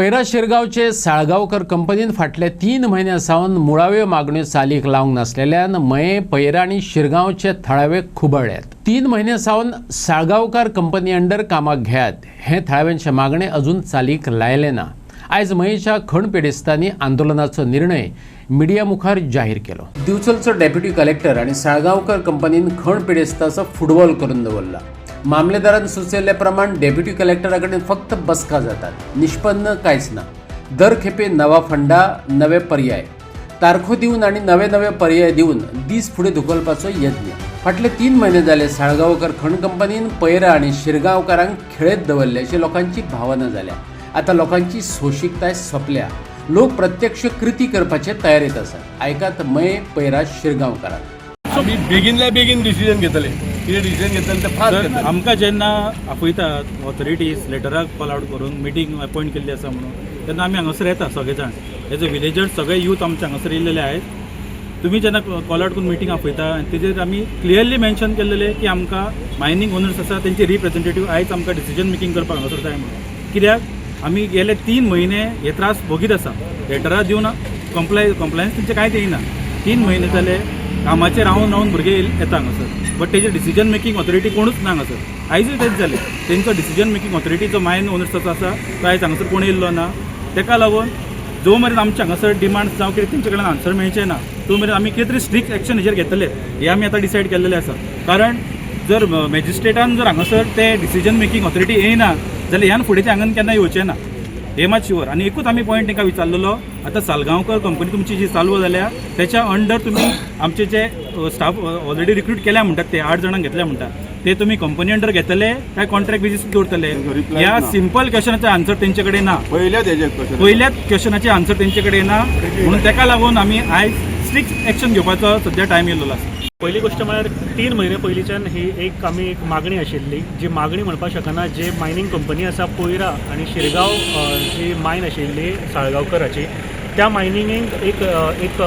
पैरा शिरगावचे साळगावकर कंपनीन फाटले 3 म्हयन्यां सावन मुळाव्यो मागण्यो चालीक लावंक नासलेल्यान मये पैरा आनी शिरगांवचे थळावे खुबळ्ळ्यात। 3 म्हयन्यां सावन साळगावकर कंपनी अंडर कामाक घेयात हे थळाव्यांचे मागणे अजून चालीक लायले ना। आयज मयेच्या खण पेडेस्तांनी आंदोलनाचो निर्णय मिडिया मुखार जाहीर केलो। दिवचलचो डेप्युटी कलेक्टर आनी साळगावकर कंपनीन खण पेडेस्ताचो फुटबॉल करून दवरला। मामलेदारान सुचयल्ले प्रमाण डेप्युटी कलेक्टरा कडेन फक्त बसका जातात, निष्पन्न कांयच ना। दर खेपे नवा फंडा, नवे पर्याय, तारखो दिवन आनी नवे नवे पर्याय दिवन दीस फुडें धुकलपाचो यत्न। फाटले 3 म्हयने जाले साळगावकर खण कंपनीन पैरा आनी शिरगांवकारांक खेळत दवरले अशी लोकांची भावना जाल्या। आता लोकांची सोंशिकताय सोंपल्या, लोक प्रत्यक्ष कृती करपाचे तयारेत आसात। आयकात मये पैरा शिरगांवकारांक। आमी बेगिनल्या बेगीन डिसिजन घेतले, कितें डिसिजन घेतले ते फास्ट आमकां जेन्ना आपयतात ऑथॉरिटीज लेटराक कॉल आउट करून मिटींग अपॉयंट केल्ली आसा म्हणून, तेन्ना आमी हांगासर येता सगळे जाण एज अ विलेजर्स, सगळे यूथ आमचे हांगासर येयलेले आहेत। तुमी जेन्ना कॉल आउट करून मिटींग आपयता तेजेर आमी क्लियरली मेन्शन केल्लेले की आमकां मायनींग ओनर्स आसा तेंचे रिप्रेझेंटेटीव आयज आमकां डिसिजन मेकींग करपाक हांगासर जाय म्हणून। कित्याक आमी गेले 3 म्हयने हे त्रास भोगीत आसा, लेटरां दिवन कंप्लायन्स तेंचे कांयच येयना। 3 म्हयने जाले कामाचेर रावन रावन भुरगे येता हांगासर, बट तेजे डिसिजन मेकींग ऑथॉरिटी कोणूच ना हांगासर। आयजूय तेच जालें, तेंचो डिसिजन मेकींग ऑथॉरिटीचो मायन ओनर्साचो आसा तो आयज हांगासर कोण येयल्लो ना। तेका लागून जो मेरेन आमचे हांगासर डिमांड्स जावं कितें तेंचे कडेन आन्सर मेळचें ना तो मेरेन आमी कितें तरी स्ट्रिक्ट एक्शन हेजेर घेतले हे आमी आतां डिसायड केल्लेले आसा। कारण जर मॅजिस्ट्रेटान जर हांगासर ते डिसिजन मेकींग ऑथॉरिटी येयना जाल्यार ह्यान फुडेंच्या हांगान केन्ना येवचें ना, हे मात शुअर। आनी एकूच आमी पॉयंट तांकां विचारलेलो, आतां साळगांवकर कंपनी तुमची जी चालू जाल्या त्याच्या अंडर तुमी आमचे जे स्टाफ ऑलरेडी रिक्रूट केल्या म्हणटात ते 8 जाणांक घेतल्या म्हणटात, ते तुमी कंपनी अंडर घेतले काय कॉन्ट्रॅक्ट बेजीस दवरतले? ह्या सिंपल क्वेश्चनाचे आन्सर तेंचे कडेन ना, पयल्याच क्वेश्चनाचे आन्सर तेंचे कडेन ना। म्हणून तेका लागून आमी आयज स्ट्रिक्ट एक्शन घेवपाचो सद्या टायम येयल्लो आसा। पहिली गोष्ट म्हळ्यार 3 म्हयने पयलींच्यान ही एक मागणी आशिल्ली, जी मागणी म्हणपाक शकना। जे मायनींग कंपनी आसा पैरा आनी शिरगांव जी मायन आशिल्ली साळगांवकराची, त्या मायनिंगेक एक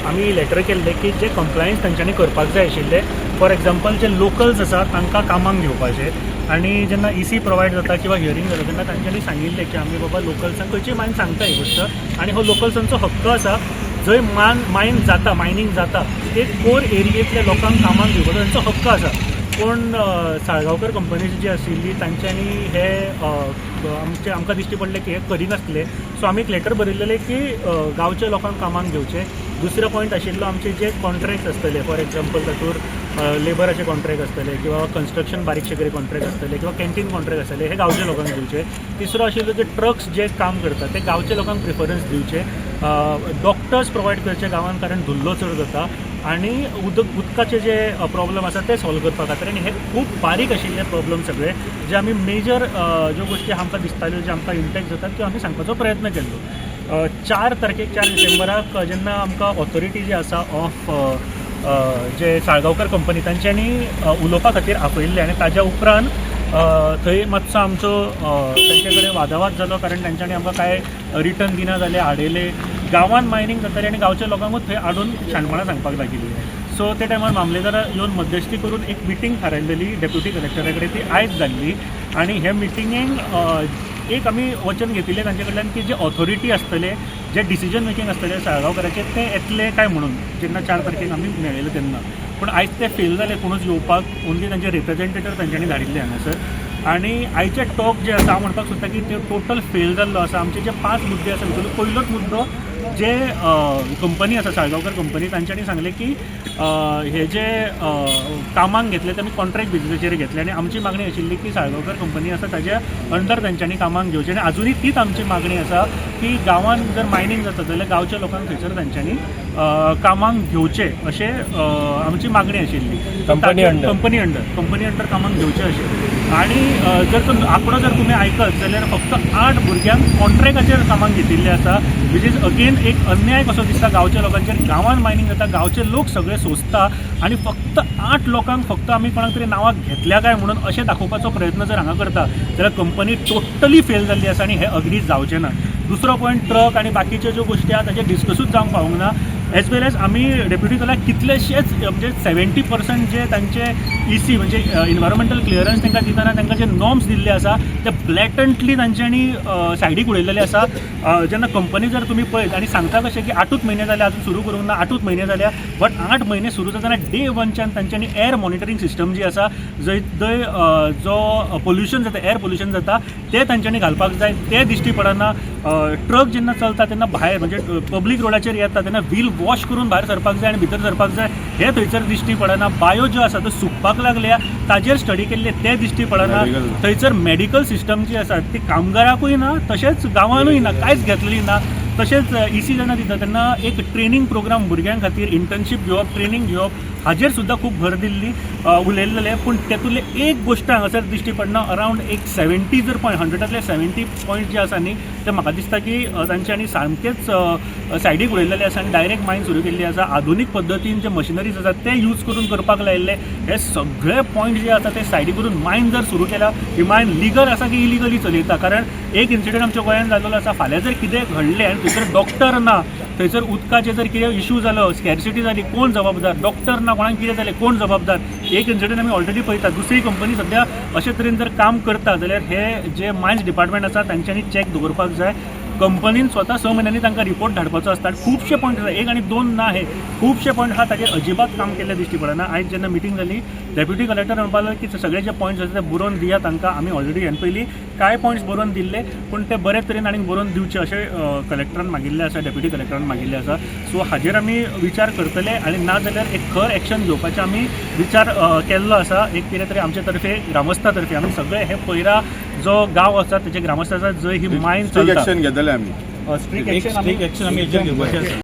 आमी लेटर केल्ले की जे कंप्लायन्स तांच्यांनी करपाक जाय आशिल्ले। फॉर एग्जाम्पल जे लोकल्स आसा तांकां कामाक घेवपाचे, आनी जेन्ना EC प्रोवायड जाता किंवा हियरिंग जाता तेन्ना तांच्यांनी सांगिल्लें की आमी बाबा लोकल्सांक खंयची मायन सांगता ही गोश्ट, आनी हो लोकल्सांचो हक्क आसा जंय मायन जाता, मायनींग जाता ते कोर एरियेंतल्या लोकांक कामाक घेवपाचो तांचो हक्क आसा। पूण साळगांवकर कंपनी जी आशिल्ली तांच्यांनी हे आमकां दिश्टी पडलें की हे करिनासले। सो आमी एक लेटर बरयल्लें की गांवच्या लोकांक कामाक घेवचे। दुसरो पॉयंट आशिल्लो आमचे जे कॉन्ट्रॅक्ट्स आसतले, फॉर एग्जाम्पल तातूंत लेबराचे कॉन्ट्रॅक्ट आसतले किंवा कन्स्ट्रक्शन बारीकशे कितें कॉन्ट्रॅक्ट आसतले किंवा कॅन्टीन कॉन्ट्रॅक्ट आसतले, हे गांवच्या लोकांक दिवचे। तिसरो आशिल्लो जे ट्रक्स जे काम करतात ते गांवच्या लोकांक प्रिफरन्स दिवचे। डॉक्टर्स प्रोवायड करचे गांवांत, कारण धुल्लो चड जाता, आनी उदकाचे जे प्रॉब्लम आसा ते सॉल्व करपा खातीर। आनी हे खूब बारीक आशिल्ले प्रॉब्लम सगळे, जे आमी मेजर ज्यो गोश्टी आमकां दिसताल्यो जे आमकां इम्पॅक्ट जातात त्यो आमी सांगपाचो प्रयत्न केल्लो। 4 डिसेंबराक जेन्ना आमकां ऑथॉरिटी जी आसा ऑफ जे साळगांवकर कंपनी तांच्यांनी उलोवपा खातीर आपयल्ले, आनी ताज्या उपरांत थंय मातसो आमचो तांचे कडेन वादावाद जालो, कारण तांच्यांनी आमकां कांय रिटर्न दिना जाले, आडयले। गांवांत मायनींग जाताली आनी गांवच्या लोकांकूच थंय हाडून शाणपणां सांगपाक लागिल्ली। सो ते टायमार मामलेदारा येवन मध्यस्थी करून एक मिटींग थारायलेली डेप्युटी कलेक्टरा कडेन, ती आयज जाल्ली। आनी हे मिटिंगेक एक आमी वचन घेतिल्लें तांचे कडल्यान की जे ऑथॉरिटी आसतले, जे डिसिजन मेकींग आसतले साळगांवकराचे, ते येतले काय म्हणून जेन्ना 4 तारखेक आमी मेळयले तेन्ना। पूण आयज ते फेल जाले कोणूच येवपाक, ओन्ली तांचे रिप्रेझेंटेटिव्ह तांच्यांनी धाडिल्ले हांगासर। आनी आयचे टॉक जे आसा हांव म्हणपाक सोदता की ते टोटल फेल जाल्लो आसा। आमचे जे 5 मुद्दे आसा भितून पयलोच मुद्दो, जे कंपनी आसा साळगांवकर कंपनी तांच्यांनी सांगले की हे जे कामाक घेतले ते आमी कॉन्ट्रॅक्ट बेजिसाचेर घेतले, आनी आमची मागणी आशिल्ली की साळगांवकर कंपनी आसा ताज्या अंडर तांच्यांनी कामाक घेवचें। आनी अजुनूय तीच आमची मागणी आसा की गांवांत जर मायनींग जाता जाल्यार गांवच्या लोकांक थंयसर तांच्यांनी कामाक घेवचें अशें आमची मागणी आशिल्ली। कंपनी अंडर कामाक घेवचें अशें। आनी जर तो आंकडो जर तुमी आयकत जाल्यार फक्त 8 भुरग्यांक कॉन्ट्रॅक्टाचेर कामाक घेतिल्ले आसा, वीच इज अगेन एक अन्याय कसो दिसता गांवच्या लोकांचेर। गांवांत मायनींग जाता, गांवचे लोक सगळे सोंसता, आनी फक्त 8 लोकांक फक्त आमी कोणाक तरी नांवाक घेतल्या काय म्हणून अशें दाखोवपाचो प्रयत्न जर हांगा करता जाल्यार कंपनी टोटली फेल जाल्ली आसा, आनी हें अग्रीच जावचें ना। दुसरो पॉयंट, ट्रक आनी बाकीच्यो ज्यो गोश्टी आसा ताचेर डिस्कसूच जावंक पावूंक ना। एज वेल एज आमी डेप्युटी कलेक्टर कितलेशेच म्हणजे 70% जे तांचे EC म्हणजे इन्वायरमेंटल क्लियरन्स तांकां दितना तांकां जे नॉर्म्स दिल्ले आसा ते ब्लॅटंटली तांच्यांनी सायडीक उडयलेले आसा. जेन्ना कंपनी जर तुमी पळयत आनी सांगता कशें की 8 म्हयने जाले अजून सुरू करूंक ना, 8 म्हयने जाल्या, बट 8 म्हयने सुरू जाताना डे 1च्यान तांच्यांनी एअर मॉनिटरींग सिस्टम जी आसा जंय जो पोल्युशन जाता, एअर पोल्युशन जाता ते तांच्यांनी घालपाक जाय. ते दिश्टी पडना. ट्रक जेन्ना चलता तेन्ना भायर म्हणजे पब्लीक रोडाचेर येता तेन्ना व्हील वॉश करून भायर सरपाक जाय आनी भितर सरपाक जाय हे थंयसर दिश्टी पडना. बायो ज्यो आसा त्यो सुकपाक लागल्या ताजेर स्टडी केल्ले ते दिश्टी पडना. थंयसर मेडिकल सिस्टम जी आसा ती कामगाराकूय ना, तशेंच गांवांनूय ना, कांयच घेतलेली ना. तशेंच EC जेन्ना दिता तेन्ना एक ट्रेनिंग प्रोग्राम भुरग्यां खातीर इंटर्नशीप घेवप, ट्रेनिंग घेवप हाजेर सुद्दां खूब भर दिल्ली उलयल्लेले. पूण तेतूंतले एक गोश्ट हांगासर दिश्टी पडना. अरावंड एक 70 जर पॉयंट 100तले 70 पॉयंट जे आसा न्ही ते म्हाका दिसता की तांच्यांनी सामकेच सायडीक उडयल्लेले आसा आनी डायरेक्ट मायन सुरू केल्ली आसा. आधुनीक पद्दतीन जे मशिनरीज आसात ते यूज करून करपाक लायिल्ले. हे सगळे पॉयंट जे आसा ते सायडीक करून मायन जर सुरू केला ही मायन लिगल आसा की इलिगली चलयता. कारण एक इन्सिडंट आमच्या गोंयांत जाल्लो आसा. फाल्यां जर कितें घडलें आनी थंयसर डॉक्टर ना, थंयसर उदकाचे जर कितें इशू जालो, स्कॅरसिटी जाली, कोण जबाबदार? डॉक्टर ना, कोणाक कितें जालें कोण जबाबदार? एक इन्सिडंट आमी ऑलरेडी पळयता. दुसरी कंपनी सद्या अशे तरेन जर काम करता जाल्यार हे जे मायन्स डिपार्टमेंट आसा तांच्यांनी चॅक दवरपाक जाय. कंपनीन स्वता 6 म्हयन्यांनी तांकां रिपोर्ट धाडपाचो आसता. खुबशे पॉयंट आसा, 1 आनी 2 ना हे खुबशे पॉयंट आहा ताजेर अजिबात काम केल्ले दिश्टी पडना. आयज जेन्ना मिटींग जाली डेप्युटी कलेक्टर म्हणपाक लागलो की सगळे जे पॉयंट्स आसा ते बरोवन दिया तांकां. आमी ऑलरेडी ह्यान पयलीं कांय पॉयंट्स बरोवन दिल्ले पूण ते बरे तरेन आनीक बरोवन दिवचे अशें कलेक्टरान मागिल्लें आसा, डेप्युटी कलेक्टरान मागिल्लें आसा. सो हाजेर आमी विचार करतले आनी ना जाल्यार एक खर एक्शन घेवपाचें आमी विचार केल्लो आसा. एक कितें तरी आमचे तर्फे ग्रामस्था तर्फे आमी सगळे हे पयरा जो गांव आसा तेजे ग्रामस्थ आसा जंय ही मायन चलता एक्शन घेतले आमी. स्ट्रीक एक्शन आमी हेजेर घेवपाचें आसा.